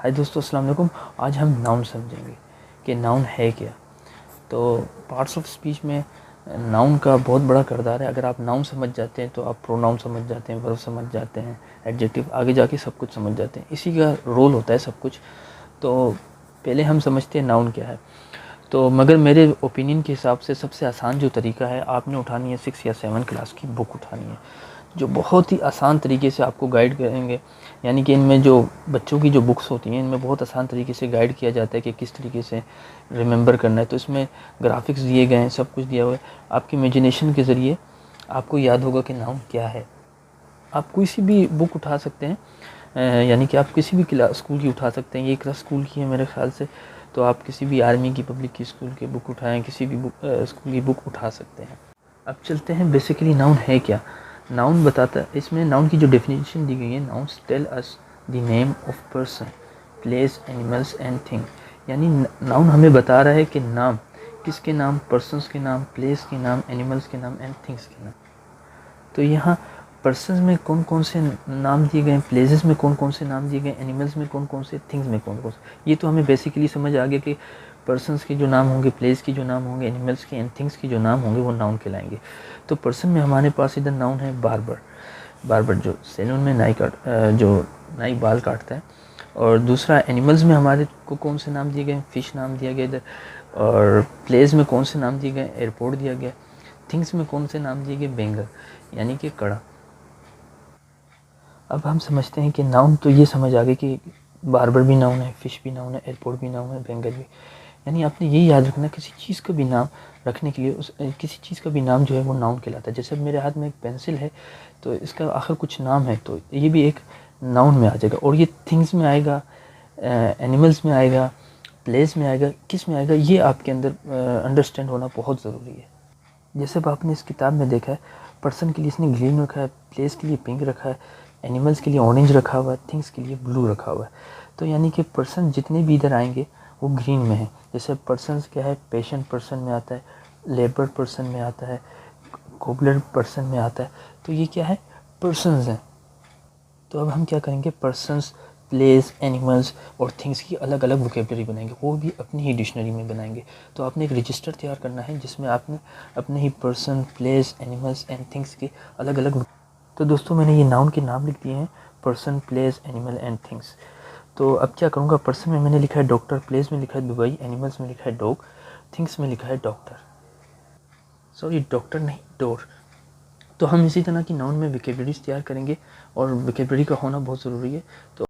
हाय दोस्तों, अस्सलाम वालेकुम। आज हम नाउन समझेंगे कि नाउन है क्या। तो पार्ट्स ऑफ स्पीच में नाउन का बहुत बड़ा किरदार है। अगर आप नाउन समझ जाते हैं तो आप प्रोनाउन समझ जाते हैं, वर्ब समझ जाते हैं, एडजेक्टिव, आगे जाके सब कुछ समझ जाते हैं। इसी का रोल होता है सब कुछ। तो पहले हम समझते हैं नाउन क्या है। तो मगर मेरे ओपिनियन के हिसाब से सबसे आसान जो तरीका है, आपने उठानी है 6 या 7 क्लास की बुक उठानी है, जो बहुत ही आसान तरीके से आपको गाइड करेंगे। यानी कि इनमें जो बच्चों की जो बुक्स होती हैं, इनमें बहुत आसान तरीके से गाइड किया जाता है कि किस तरीके से रिमेंबर करना है। तो इसमें ग्राफिक्स दिए गए हैं, सब कुछ दिया हुआ है। आपकी इमेजिनेशन के ज़रिए आपको याद होगा कि नाउन क्या है। आप कोई सी भी बुक उठा सकते हैं, यानी कि आप किसी भी क्लास स्कूल की उठा सकते हैं। ये क्लास स्कूल की है मेरे ख्याल से। तो आप किसी भी आर्मी की, पब्लिक की स्कूल की बुक उठाएं, किसी भी स्कूल की बुक उठा सकते हैं। अब चलते हैं बेसिकली नाउन है क्या। नाउन बताता है, इसमें नाउन की जो डेफिनेशन दी गई है, nouns tell us the name of person, place, animals and thing. यानी नाउन हमें बता रहा है कि नाम किसके नाम, पर्सन्स के नाम, प्लेस के नाम, एनिमल्स के नाम एंड थिंग्स के नाम। तो यहाँ पर्सन्स में कौन कौन से नाम दिए गए, प्लेसेस में कौन कौन से नाम दिए गए, एनिमल्स में कौन कौन से, थिंग्स में कौन कौन से। ये तो हमें बेसिकली समझ आ गया कि पर्सन्स के जो नाम होंगे, प्लेस की जो नाम होंगे, एनिमल्स के एंड थिंग्स की जो नाम होंगे, वो नाउन कहलाएंगे। तो पर्सन में हमारे पास इधर नाउन है बार्बर। बार्बर जो सैलून में जो नाई बाल काटता है। और दूसरा एनिमल्स में हमारे को कौन से नाम दिए गए, फिश नाम दिया गया इधर। और प्लेस में कौन से नाम दिए गए, एयरपोर्ट दिया गया। थिंग्स में कौन से नाम दिए गए, बेंगर यानी कि कड़ा। अब हम समझते हैं कि नाउन तो ये समझ आ गए कि बार्बर भी नाउन है, फिश भी नाउन है, एयरपोर्ट भी नाउन है, बेंगर भी। यानी आपने ये याद रखना, किसी चीज़ का भी नाम रखने के लिए किसी चीज़ का भी नाम जो है वो नाउन कहलाता है। जैसे अब मेरे हाथ में एक पेंसिल है, तो इसका आखिर कुछ नाम है, तो ये भी एक नाउन में आ जाएगा। और ये थिंग्स में आएगा, एनिमल्स में आएगा, प्लेस में आएगा, किस में आएगा, ये आपके अंदर अंडरस्टैंड होना बहुत ज़रूरी है। जैसे अब आपने इस किताब में देखा है, पर्सन के लिए इसने ग्रीन रखा है, प्लेस के लिए पिंक रखा है, एनिमल्स के लिए ऑरेंज रखा हुआ है, थिंग्स के लिए ब्लू रखा हुआ है। तो यानी कि पर्सन जितने भी इधर आएंगे वो ग्रीन में है। जैसे पर्सन्स क्या है, पेशेंट पर्सन में आता है, लेबर पर्सन में आता है, कोबलर पर्सन में आता है। तो ये क्या है, पर्सन्स हैं। तो अब हम क्या करेंगे, पर्सन्स, प्लेस, एनिमल्स और थिंग्स की अलग अलग वोकेबलरी बनाएंगे, वो भी अपनी ही डिक्शनरी में बनाएंगे। तो आपने एक रजिस्टर तैयार करना है जिसमें आपने अपने ही person, place, animals and things के अलग अलग। तो दोस्तों मैंने ये नाउन के नाम लिख दिए हैं, person, place, animal and things. तो अब क्या करूँगा, पर्सन में मैंने लिखा है डॉक्टर, प्लेस में लिखा है दुबई, एनिमल्स में लिखा है डॉग, थिंग्स में लिखा है डॉक्टर, सॉरी डॉक्टर नहीं, डोर। तो हम इसी तरह की नाउन में वोकेबलरीज तैयार करेंगे और वोकेबलरी का होना बहुत ज़रूरी है। तो